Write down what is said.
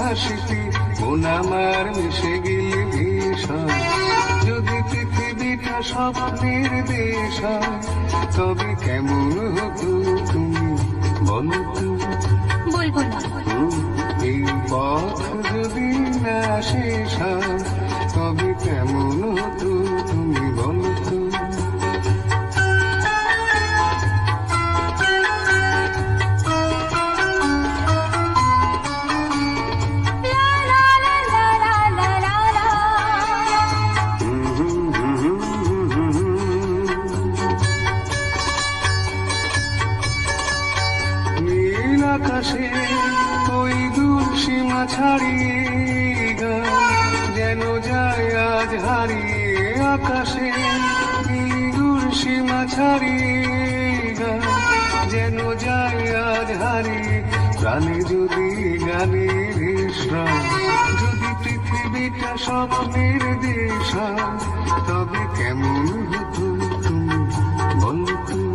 হাসিতে মন আমার মিশে গেলে ভীষণ। যদি পৃথিবীটা স্বপ্নের দেশ হয়, তবে কেমন হতো তুমি বলো তো? বলবো না। এই পথ যদি না শেষ হয়, তবে কেমন হতো তুমি বলো তো? নীল আকাশে ওই দূর সীমা ছাড়িয়ে যেন যায় আজ হারিয়ে। আকাশে নীল দূর সীমা ছাড়িয়ে যেন যায় আজ হারিয়ে। প্রাণে যদি গানের বিশ্রাম, যদি পৃথিবীটা স্বপ্নের দেশ হয়, তবে কেমন হতো তুমি বলো তো?